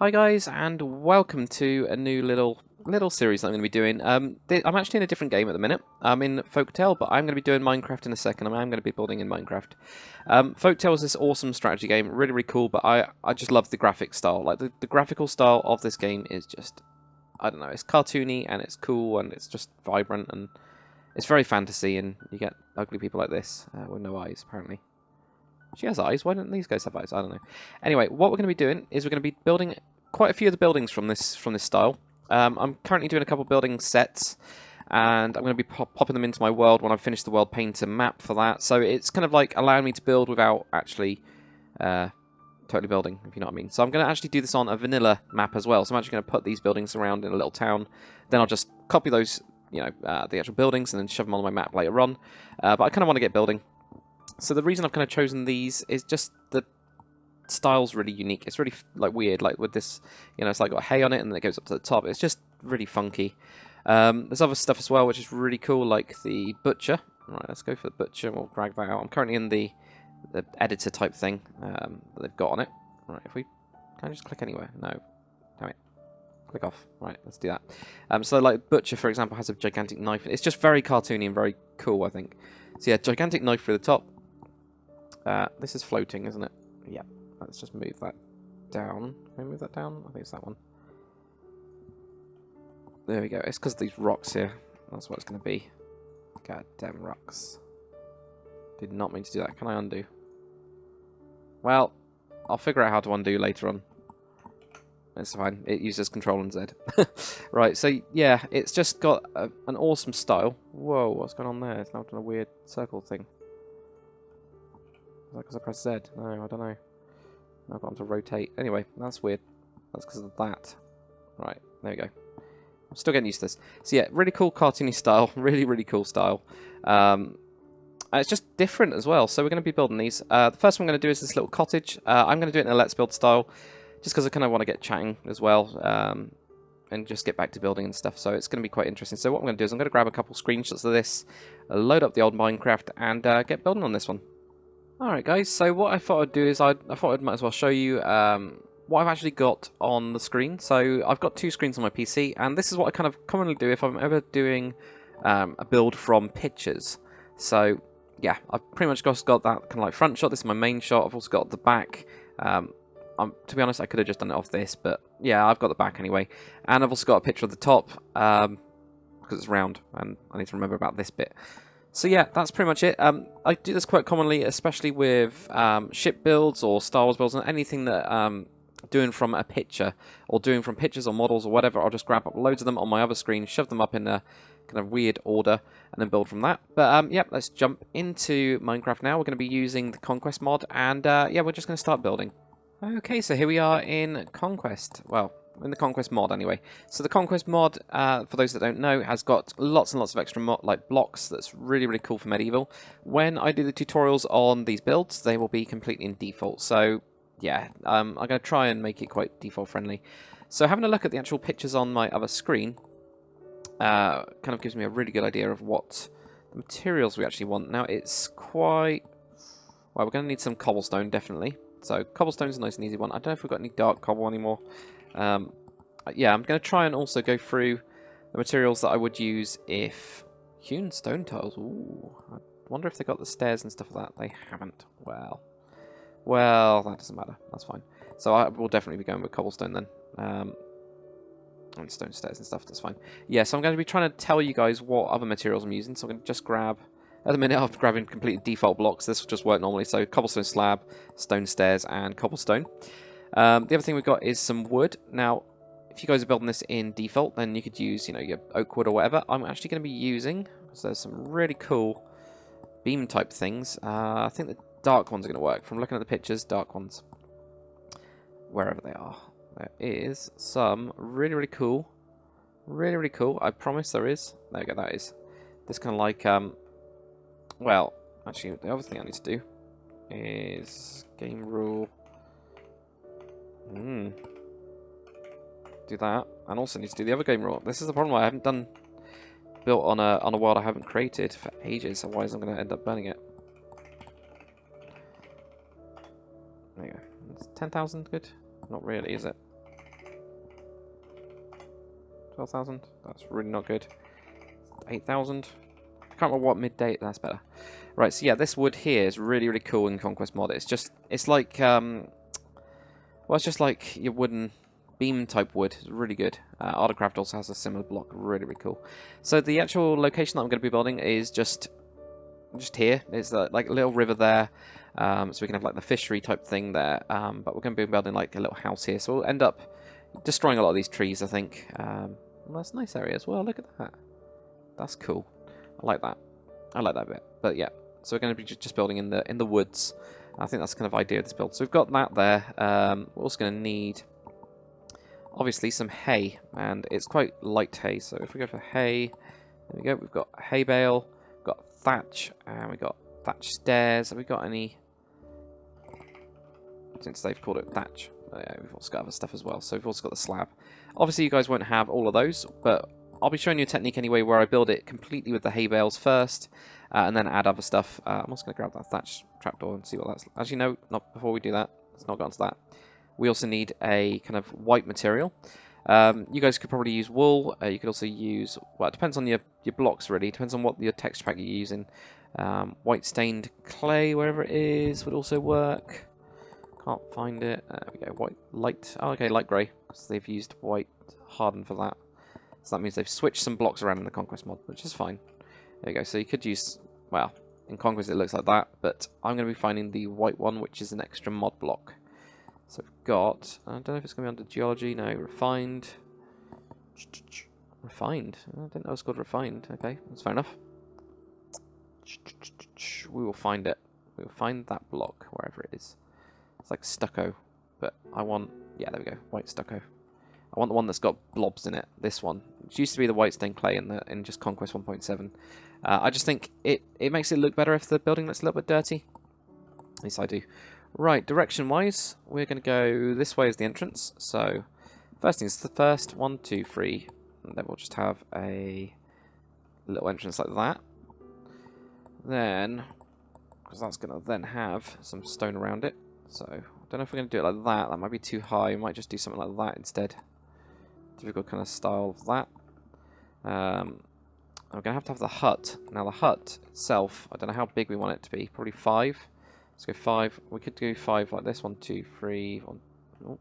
Hi guys, and welcome to a new little series that I'm going to be doing. I'm actually in a different game at the minute. I'm in Folktale, but I'm going to be doing Minecraft in a second. I'm going to be building in Minecraft. Folktale is this awesome strategy game, really, really cool, but I just love the graphic style. Like, the graphical style of this game is just, I don't know, it's cartoony, and it's cool, and it's just vibrant, and it's very fantasy, and you get ugly people like this, with no eyes, apparently. She has eyes. Why don't these guys have eyes? I don't know. Anyway, what we're going to be doing is we're going to be building quite a few of the buildings from this style. I'm currently doing a couple building sets, and I'm going to be popping them into my world when I've finished the world painter map for that. So it's kind of like allowing me to build without actually totally building, if you know what I mean. So I'm going to actually do this on a vanilla map as well. So I'm actually going to put these buildings around in a little town. Then I'll just copy those, the actual buildings, and then shove them on my map later on. But I kind of want to get building. So the reason I've kind of chosen these is just the style's really unique. It's really like weird, like with this, it's like got hay on it and then it goes up to the top. It's just really funky. There's other stuff as well which is really cool, like the butcher. Right, let's go for the butcher and we'll drag that out. I'm currently in the editor type thing that they've got on it. Right, can I just click anywhere? No, damn it. Click off. Right, let's do that. So like butcher, for example, has a gigantic knife. It's just very cartoony and very cool, I think. So yeah, gigantic knife through the top. This is floating, isn't it? Yeah. Let's just move that down. Can we move that down? I think it's that one. There we go. It's because of these rocks here. That's what it's going to be. God damn rocks. Did not mean to do that. Can I undo? Well, I'll figure out how to undo later on. It's fine. It uses Control and Z. Right, so yeah, it's just got an awesome style. Whoa, what's going on there? It's now done a weird circle thing. Is that because I pressed Z? No, I don't know. I've got them to rotate. Anyway, that's weird. That's because of that. Right, there we go. I'm still getting used to this. So yeah, really cool cartoony style. Really, really cool style. It's just different as well. So we're going to be building these. The first one I'm going to do is this little cottage. I'm going to do it in a Let's Build style. Just because I kind of want to get chatting as well. And just get back to building and stuff. So it's going to be quite interesting. So what I'm going to do is I'm going to grab a couple screenshots of this. Load up the old Minecraft and get building on this one. Alright guys, so what I thought I'd do is I thought I might as well show you what I've actually got on the screen. So I've got two screens on my PC, and this is what I kind of commonly do if I'm ever doing a build from pictures. So yeah, I've pretty much just got that kind of like front shot. This is my main shot. I've also got the back. To be honest, I could have just done it off this, but yeah, I've got the back anyway. And I've also got a picture of the top because it's round, and I need to remember about this bit. So yeah, that's pretty much it. I do this quite commonly, especially with ship builds or Star Wars builds and anything that doing from a picture or doing from pictures or models or whatever. I'll just grab up loads of them on my other screen, shove them up in a kind of weird order, and then build from that. But yeah, let's jump into Minecraft now. We're going to be using the Conquest mod, and yeah, we're just going to start building. Okay, so here we are in Conquest. Well, in the Conquest mod anyway. So the Conquest mod, for those that don't know, has got lots and lots of extra blocks that's really, really cool for medieval. When I do the tutorials on these builds, they will be completely in default. So yeah, I'm going to try and make it quite default friendly. So having a look at the actual pictures on my other screen kind of gives me a really good idea of what the materials we actually want. Now it's quite... Well, we're going to need some cobblestone, definitely. So cobblestone's a nice and easy one. I don't know if we've got any dark cobble anymore. Yeah, I'm going to try and also go through the materials that I would use if... Hewn stone tiles. Ooh, I wonder if they got the stairs and stuff like that. They haven't. Well, that doesn't matter. That's fine. So I will definitely be going with cobblestone then. And stone stairs and stuff. That's fine. Yeah, so I'm going to be trying to tell you guys what other materials I'm using. So I'm going to just grab... At the minute, I'm grabbing completely default blocks. This will just work normally. So cobblestone slab, stone stairs, and cobblestone. The other thing we've got is some wood. Now, if you guys are building this in default, then you could use, your oak wood or whatever. I'm actually going to be using, because there's some really cool beam type things. I think the dark ones are going to work. From looking at the pictures, dark ones. Wherever they are. There is some really, really cool. Really, really cool. I promise there is. There we go, that is. This kind of like, well, actually, the other thing I need to do is game rule. Do that, and also need to do the other game rule. This is the problem. I haven't built on a world I haven't created for ages. Otherwise, I'm going to end up burning it. There you go. 10,000 good. Not really, is it? 12,000. That's really not good. 8,000. I can't remember what midday. That's better. Right, so yeah, this wood here is really, really cool in Conquest mod. It's like, well, it's just like your wooden beam type wood. It's really good. Artcraft also has a similar block. Really, really cool. So the actual location that I'm going to be building is just here. It's like a little river there. So we can have like the fishery type thing there. But we're going to be building like a little house here. So we'll end up destroying a lot of these trees, I think. Well, that's a nice area as well. Look at that. That's cool. I like that. I like that bit. But yeah, so we're going to be just building in the woods. I think that's the kind of idea of this build. So we've got that there. We're also going to need, obviously, some hay. And it's quite light hay. So if we go for hay, there we go. We've got hay bale, we've got thatch, and we've got thatch stairs. Have we got any? Since they've called it thatch. Yeah, we've also got other stuff as well. So we've also got the slab. Obviously, you guys won't have all of those, but I'll be showing you a technique anyway where I build it completely with the hay bales first, and then add other stuff. I'm also going to grab that thatch trapdoor and see what that's... Actually, no, not before we do that. Let's not go on to that. We also need a kind of white material. You guys could probably use wool. You could also use... Well, it depends on your blocks, really. It depends on what your texture pack you're using. White stained clay, wherever it is, would also work. Can't find it. There we go. White, light... Oh, okay, light grey. Because they've used white hardened for that. So that means they've switched some blocks around in the Conquest mod, which is fine. There you go. So you could use, well, in Conquest it looks like that, but I'm going to be finding the white one, which is an extra mod block. So we've got, I don't know if it's going to be under geology. No, refined. Refined. I didn't know it was called refined. Okay, that's fair enough. We will find it. We will find that block wherever it is. It's like stucco, but I want, yeah, there we go, white stucco. I want the one that's got blobs in it. This one. It used to be the white stained clay in just Conquest 1.7. I just think it makes it look better if the building looks a little bit dirty. At least I do. Right, direction-wise, we're going to go this way as the entrance. So, first things first. 1, 2, 3. And then we'll just have a little entrance like that. Then, because that's going to then have some stone around it. So, I don't know if we're going to do it like that. That might be too high. We might just do something like that instead. Typical kind of style of that. I'm going to have the hut. Now the hut itself, I don't know how big we want it to be. Probably 5. Let's go 5. We could do 5 like this. 1, 2, 3. 1. Oh.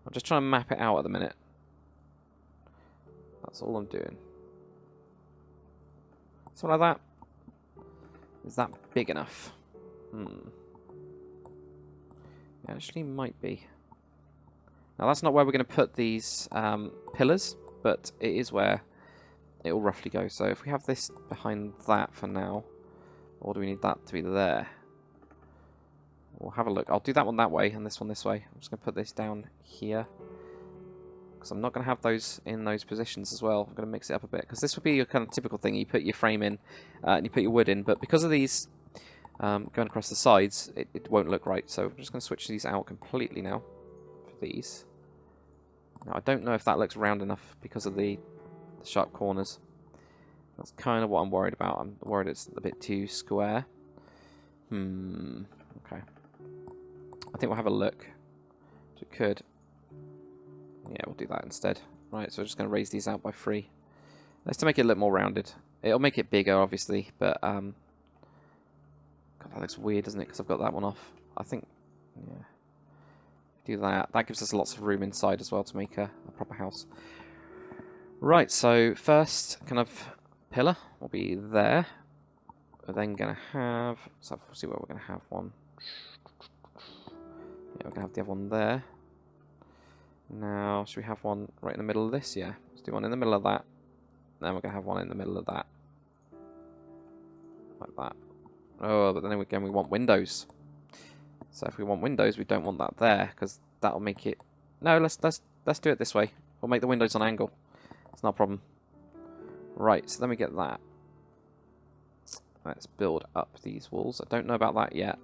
I'm just trying to map it out at the minute. That's all I'm doing. Something like that. Is that big enough? It actually might be. Now that's not where we're going to put these pillars, but it is where it will roughly go. So if we have this behind that for now, or do we need that to be there? We'll have a look. I'll do that one that way and this one this way. I'm just going to put this down here, because I'm not going to have those in those positions as well. I'm going to mix it up a bit, because this would be your kind of typical thing. You put your frame in and you put your wood in, but because of these going across the sides, it won't look right. So I'm just going to switch these out completely now for these. Now I don't know if that looks round enough because of the sharp corners. That's kind of what I'm worried about. I'm worried it's a bit too square. Okay. I think we'll have a look. So we could. Yeah, we'll do that instead. Right, so we're just going to raise these out by 3. That's to make it a little more rounded. It'll make it bigger, obviously, but God, that looks weird, doesn't it? Because I've got that one off. I think, yeah. Do that. That gives us lots of room inside as well to make a proper house. Right, so first kind of pillar will be there. We're then going to have... So we'll see where we're going to have one. Yeah, we're going to have the other one there. Now, should we have one right in the middle of this? Yeah, let's do one in the middle of that. Then we're going to have one in the middle of that. Like that. Oh, but then again we want windows. So if we want windows, we don't want that there, because that'll make it... No, let's do it this way. We'll make the windows on angle. It's not a problem. Right, so then we get that. Let's build up these walls. I don't know about that yet.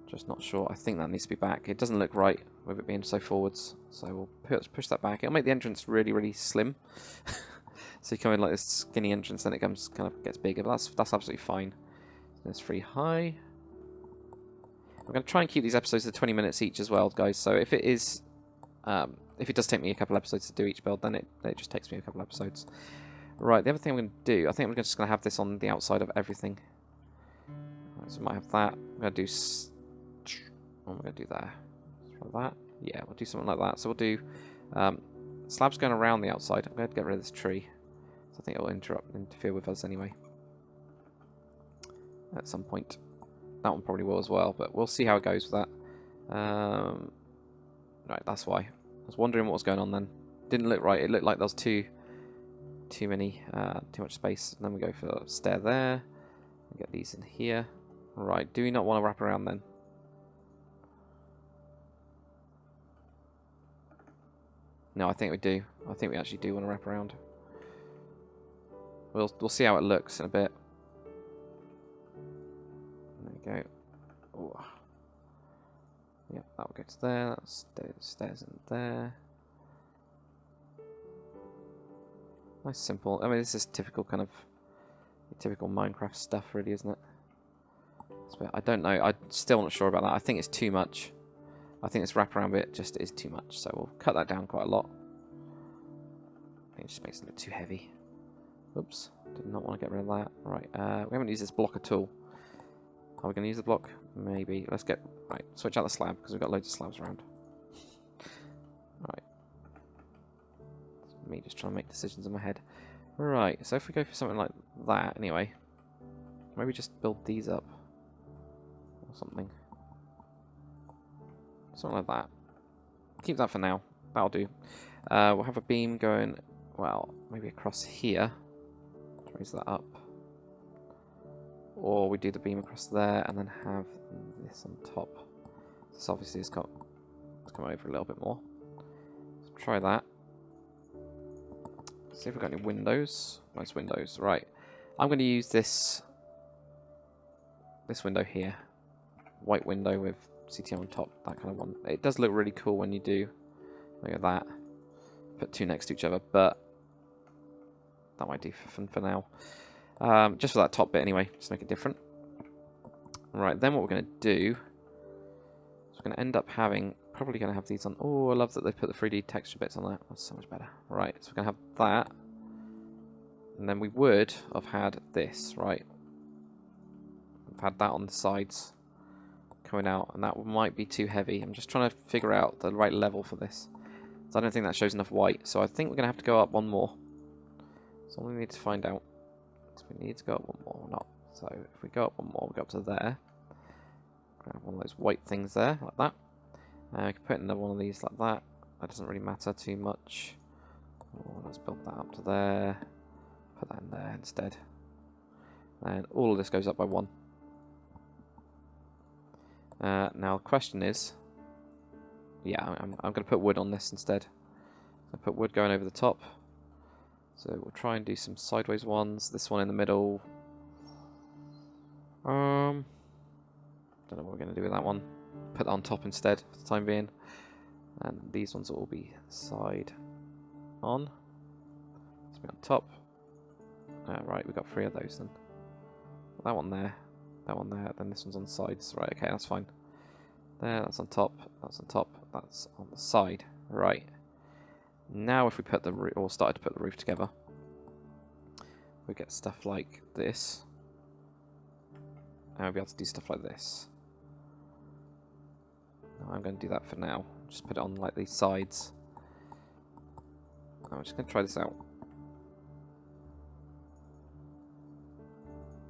Just not sure. I think that needs to be back. It doesn't look right with it being so forwards. So we'll push that back. It'll make the entrance really, really slim. So you come in like this skinny entrance, then it comes kind of gets bigger. But that's absolutely fine. There's 3 high. I'm going to try and keep these episodes to 20 minutes each as well, guys. So if it is if it does take me a couple episodes to do each build, then it just takes me a couple episodes. Right, the other thing I'm going to do, I think I'm just going to have this on the outside of everything. Right, so I might have that. I'm going to do... what am I going to do there? Like that? Yeah, we'll do something like that. So we'll do slabs going around the outside. I'm going to get rid of this tree. So I think it will interfere with us anyway. At some point. That one probably will as well, but we'll see how it goes with that. Right, that's why. I was wondering what was going on then. Didn't look right. It looked like there was too much space. And then we go for a stair there. Get these in here. Right, do we not want to wrap around then? No, I think we do. I think we actually do want to wrap around. We'll see how it looks in a bit. There we go. Ooh. Yep, that will go to there. That's stairs in there. Nice, simple. I mean, this is typical kind of Minecraft stuff, really, isn't it? I don't know. I'm still not sure about that. I think it's too much. I think this wraparound bit just is too much, so we'll cut that down quite a lot. I think it just makes it a bit too heavy. Oops, did not want to get rid of that. Right, we haven't used this block at all. Are we going to use the block? Maybe. Let's get... Right, switch out the slab, because we've got loads of slabs around. Right. It's me just trying to make decisions in my head. Right, so if we go for something like that, anyway, maybe just build these up. Or something. Something like that. Keep that for now. That'll do. We'll have a beam going, well, maybe across here. Raise that up. Or we do the beam across there and then have this on top. This obviously has got to come over a little bit more. So try that. See if we've got any windows. Nice windows. Right. I'm going to use this window here. White window with CT on top, that kind of one. It does look really cool when you do. Look at that. Put two next to each other, but that might do for fun for now. Just for that top bit anyway, just make it different. Right, then what we're going to do is we're going to end up having, probably going to have these on. Oh, I love that they put the 3D texture bits on that. That's so much better. Right, so we're going to have that. And then we would have had this, right? We've had that on the sides coming out, and that might be too heavy. I'm just trying to figure out the right level for this. So I don't think that shows enough white, so I think we're going to have to go up one more. So we need to find out. So we need to go up one more or not. So if we go up one more, we go up to there. Grab one of those white things there, like that. We can put another one of these like that. That doesn't really matter too much. Oh, let's build that up to there. Put that in there instead. And all of this goes up by one. Now the question is, yeah, I'm going to put wood on this instead. I put wood going over the top. So we'll try and do some sideways ones. This one in the middle. Don't know what we're going to do with that one. Put that on top instead for the time being. And these ones will all be side on. Let's be on top. Right, we've got 3 of those then. That one there. That one there. Then this one's on the sides. Right, okay, that's fine. There, that's on top. That's on top. That's on the side. Right. Now if we put the roof, or started to put the roof together, we get stuff like this. And we'll be able to do stuff like this. No, I'm going to do that for now. Just put it on like these sides. I'm just going to try this out.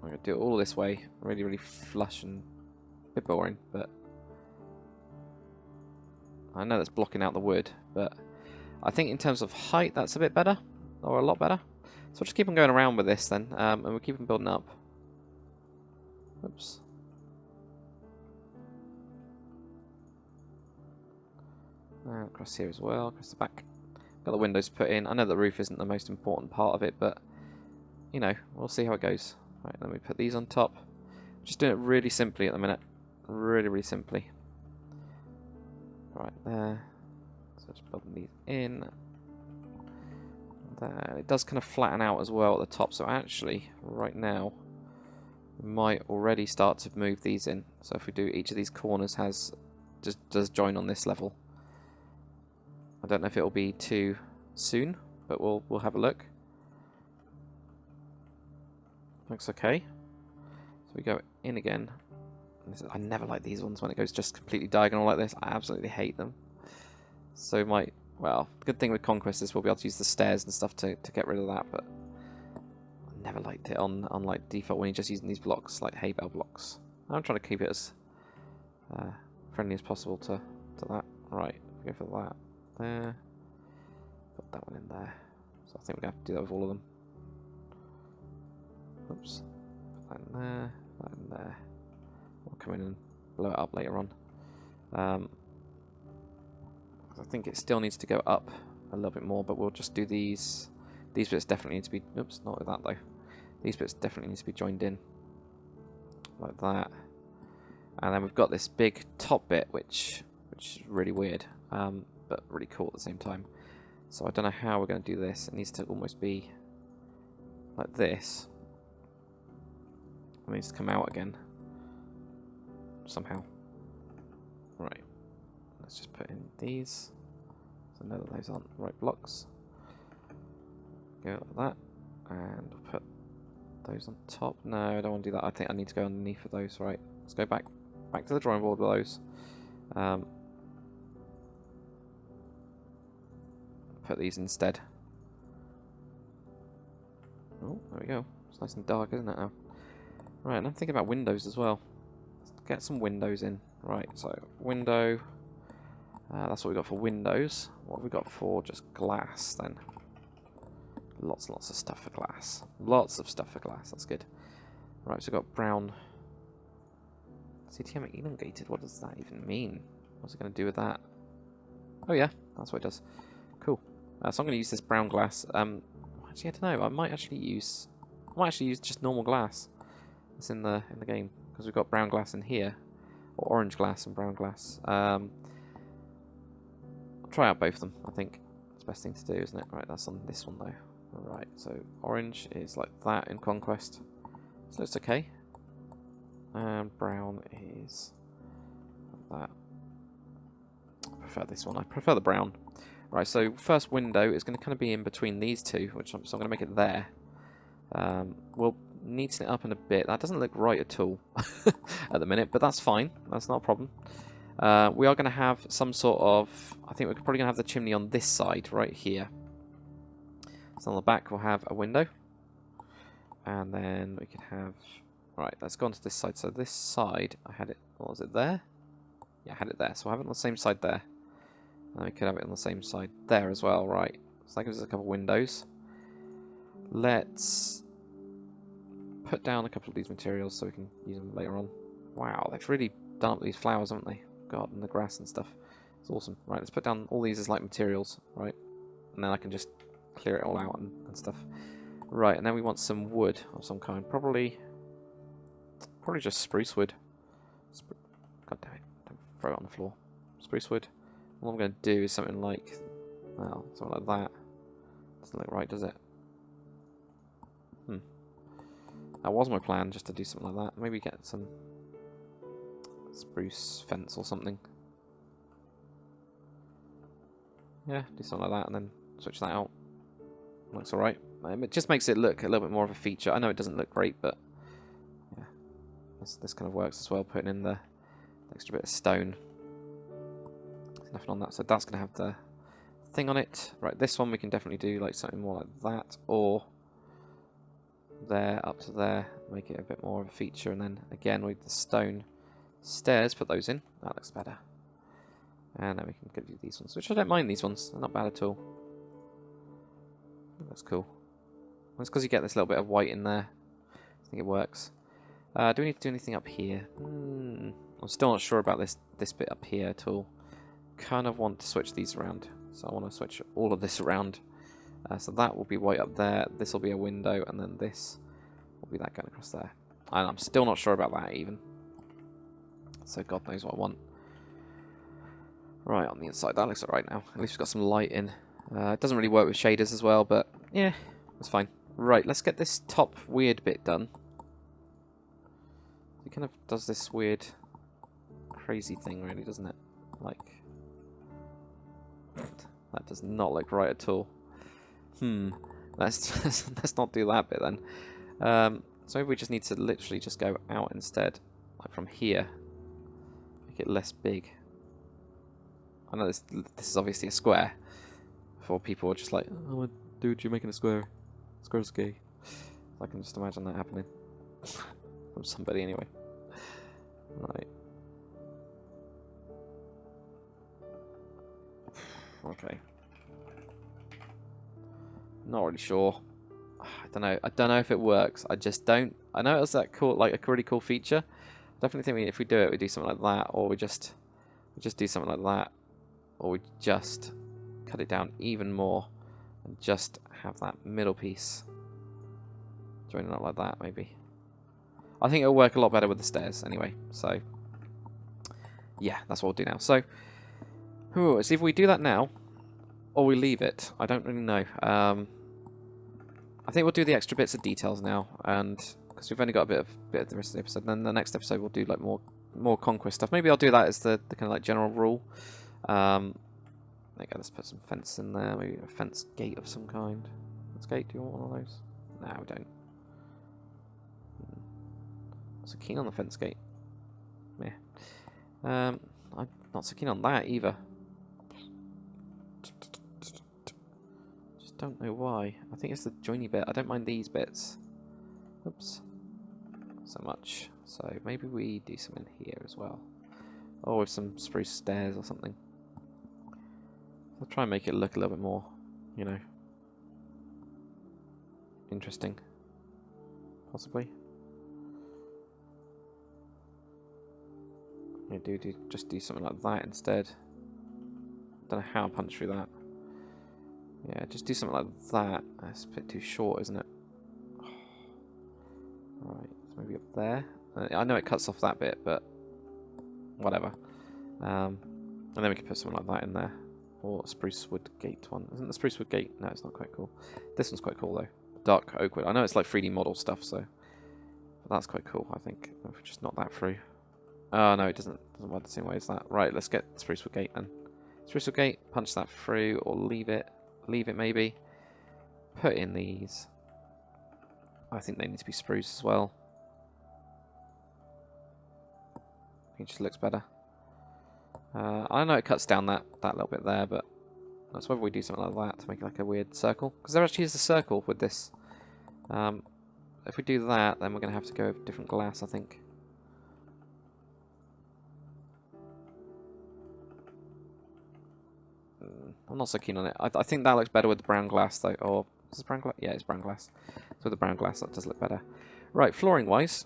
I'm going to do it all this way. Really, really flush and a bit boring, but I know that's blocking out the wood, but I think in terms of height, that's a bit better, or a lot better. So we'll just keep on going around with this then, and we'll keep on building up. Oops. Across here as well, across the back. Got the windows put in. I know the roof isn't the most important part of it, but, you know, we'll see how it goes. Right, then we put these on top. Just doing it really simply at the minute. Really, really simply. Right there. So just building these in. There. It does kind of flatten out as well at the top, so actually, right now, we might already start to move these in. So if we do, each of these corners does join on this level. I don't know if it'll be too soon, but we'll have a look. Looks okay. So we go in again. I never like these ones when it goes just completely diagonal like this. I absolutely hate them. So well, the good thing with Conquest is we'll be able to use the stairs and stuff to get rid of that, but I never liked it on like default when you're just using these blocks, like hay bale blocks. I'm trying to keep it as friendly as possible to that. Right, go for that there. Put that one in there. So I think we're going to have to do that with all of them. Oops. Put that in there, that in there. We'll come in and blow it up later on. I think it still needs to go up a little bit more, but we'll just do these. These bits definitely need to be... Oops, not with that though. These bits definitely need to be joined in. Like that. And then we've got this big top bit, which is really weird, but really cool at the same time. So I don't know how we're going to do this. It needs to almost be like this. It needs to come out again. Somehow. Right. Let's just put in these. So know that those aren't the right blocks. Go like that. And put those on top. No, I don't want to do that. I think I need to go underneath of those. Right. Let's go back to the drawing board with those. Put these instead. Oh, there we go. It's nice and dark, isn't it now? Right, and I'm thinking about windows as well. Let's get some windows in. Right, so window. That's what we got for windows. What have we got for just glass then? Lots and lots of stuff for glass. Lots of stuff for glass. That's good. Right, so we've got brown. CTM elongated. What does that even mean? What's it going to do with that? Oh yeah, that's what it does. Cool. So I'm going to use this brown glass. Actually, I don't know. I might actually use just normal glass. It's in the game because we've got brown glass in here, or orange glass and brown glass. I'll try out both of them. I think it's the best thing to do, isn't it? Right, that's on this one though. Right, so orange is like that in Conquest, so it's okay. And brown is like that. I prefer this one. I prefer the brown. Right, so first window is going to kind of be in between these two, so I'm going to make it there. We'll neaten it up in a bit. That doesn't look right at all at the minute, but that's fine. That's not a problem. We are going to have some sort of... I think we're probably going to have the chimney on this side, right here. So on the back we'll have a window. And then we can have... Right, let's go on to this side. So this side, I had it... What was it there? Yeah, I had it there. So I have it on the same side there. And we could have it on the same side there as well, right. So that gives us a couple of windows. Let's put down a couple of these materials so we can use them later on. Wow, they've really done up these flowers, haven't they? God, and the grass and stuff. It's awesome. Right, let's put down all these as like materials, right? And then I can just clear it all out and stuff. Right, and then we want some wood of some kind. Probably just spruce wood. God damn it, don't throw it on the floor. Spruce wood. What I'm going to do is something like, well, something like that. Doesn't look right, does it? That was my plan, just to do something like that. Maybe get some spruce fence or something. Yeah, do something like that and then switch that out. Looks alright. It just makes it look a little bit more of a feature. I know it doesn't look great, but yeah, this kind of works as well, putting in the extra bit of stone. There's nothing on that, so that's going to have the thing on it. Right, this one we can definitely do like something more like that, or there up to there, make it a bit more of a feature, and then again with the stone stairs, put those in. That looks better. And then we can do these ones, which I don't mind. These ones, they're not bad at all. That's cool. That's because you get this little bit of white in there. I think it works. Do we need to do anything up here? I'm still not sure about this bit up here at all. Kind of want to switch these around, so I want to switch all of this around. So that will be white up there, this will be a window, and then this will be that going across there. And I'm still not sure about that even. So God knows what I want. Right, on the inside, that looks alright now. At least we've got some light in. It doesn't really work with shaders as well, but yeah, it's fine. Right, let's get this top weird bit done. It kind of does this weird, crazy thing really, doesn't it? Like... That does not look right at all. Let's let's not do that bit then. So maybe we just need to literally just go out instead, like from here. Make it less big. I know this is obviously a square. For people who are just like, oh, dude, you're making a square. Square's gay. I can just imagine that happening from somebody anyway. Right. Okay. Not really sure. I don't know. I don't know if it works. I just don't. I know it's that cool, like a really cool feature. Definitely think if we do it, we do something like that, or we just do something like that, or we just cut it down even more and just have that middle piece joining up like that. Maybe. I think it'll work a lot better with the stairs anyway. So yeah, that's what we'll do now. So see if we do that now, or we leave it. I don't really know. I think we'll do the extra bits of details now, and because we've only got a bit of the rest of the episode. Then the next episode we'll do like more Conquest stuff. Maybe I'll do that as the kind of like general rule. Okay, let's put some fence in there. Maybe a fence gate of some kind. Fence gate? Do you want one of those? No, we don't. So keen on the fence gate. Yeah. I'm not so keen on that either. Just don't know why. I think it's the joiny bit. I don't mind these bits. Oops. So much. So maybe we do some in here as well. Or with some spruce stairs or something. I'll try and make it look a little bit more, you know, interesting. Possibly. Yeah, just do something like that instead. Don't know how I punch through that. Yeah, just do something like that. That's a bit too short, isn't it? Right, so maybe up there. I know it cuts off that bit, but whatever. And then we can put something like that in there. Or a spruce wood gate one. Isn't the spruce wood gate? No, it's not quite cool. This one's quite cool though. Dark oak wood. I know it's like 3D model stuff, so but that's quite cool, I think. If we just knock that through. Oh no, it doesn't work the same way as that. Right, let's get spruce wood gate then. Spruce wood gate, punch that through, or leave it. Leave it maybe. Put in these. I think they need to be spruce as well. I think it just looks better. I know it cuts down that little bit there, but that's whether we do something like that to make it like a weird circle. Because there actually is a circle with this. If we do that, then we're going to have to go with different glass, I think. I'm not so keen on it. I think that looks better with the brown glass, though. Or is this brown glass? Yeah, it's brown glass. So with the brown glass, that does look better. Right, flooring-wise,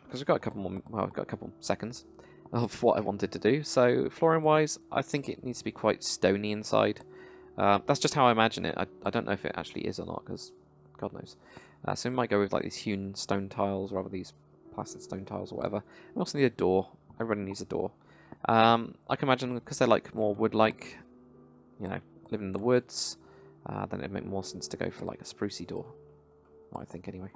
because we've got a couple more. Well, we've got a couple seconds of what I wanted to do. So flooring-wise, I think it needs to be quite stony inside. That's just how I imagine it. I don't know if it actually is or not, because God knows. So we might go with like these hewn stone tiles rather than these plastic stone tiles or whatever. We also need a door. Everybody needs a door. I can imagine because they're like more wood-like, you know, living in the woods, then it'd make more sense to go for like a sprucey door. What I think anyway.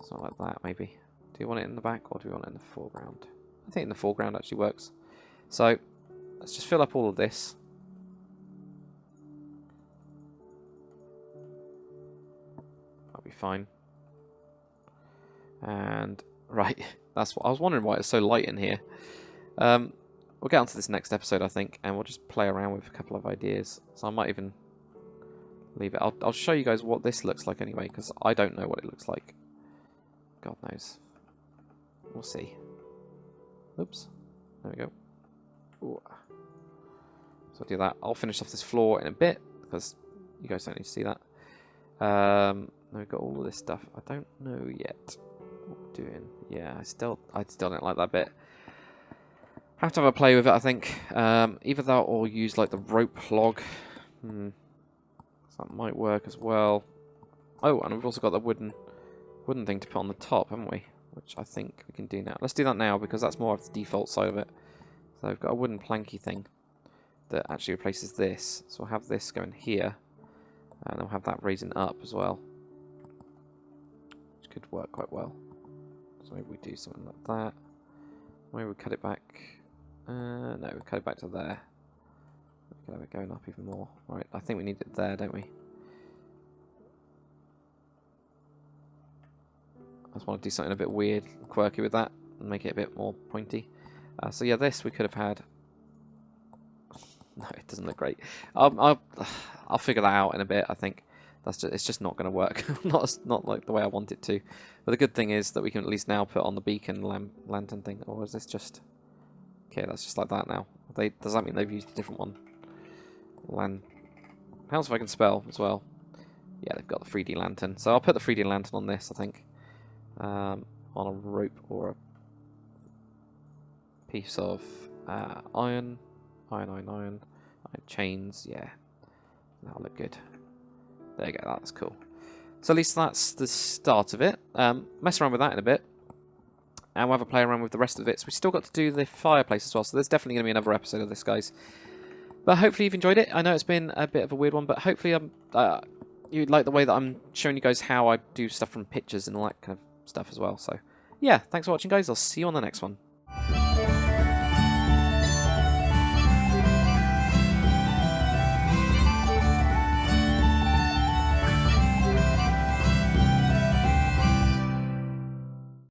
Something like that maybe. Do you want it in the back or do you want it in the foreground? I think in the foreground actually works. So let's just fill up all of this. That'll be fine. And right, that's what I was wondering why it's so light in here. We'll get onto this next episode, I think, and we'll just play around with a couple of ideas. So I might even leave it. I'll show you guys what this looks like anyway, because I don't know what it looks like. God knows. We'll see. Oops. There we go. Ooh. So I'll do that. I'll finish off this floor in a bit, because you guys don't need to see that. Then we've got all of this stuff. I don't know yet what we're doing. Yeah, I still don't like that bit. Have to have a play with it, I think. Either that or use like the rope log. So that might work as well. Oh, and we've also got the wooden thing to put on the top, haven't we? Which I think we can do now. Let's do that now because that's more of the default side of it. So we've got a wooden planky thing that actually replaces this. So we'll have this going here, and we'll have that raising up as well, which could work quite well. So maybe we do something like that. Maybe we cut it back. No, we cut it back to there. We could have it going up even more. Right, I think we need it there, don't we? I just want to do something a bit weird, quirky with that, and make it a bit more pointy. So yeah, this we could have had. No, it doesn't look great. I'll figure that out in a bit. I think it's just not going to work. not like the way I want it to. But the good thing is that we can at least now put on the beacon lantern thing. Or is this just okay? That's just like that now. Does that mean they've used a different one? Helps if I can spell as well. Yeah, they've got the 3D lantern. So I'll put the 3D lantern on this. I think on a rope or a piece of iron chains. Yeah, that'll look good. There you go, that's cool. So at least that's the start of it. Mess around with that in a bit, and we'll have a play around with the rest of it. So we've still got to do the fireplace as well, so there's definitely going to be another episode of this, guys. But hopefully you've enjoyed it. I know it's been a bit of a weird one, but hopefully you like the way that I'm showing you guys how I do stuff from pictures and all that kind of stuff as well. So yeah, thanks for watching, guys. I'll see you on the next one.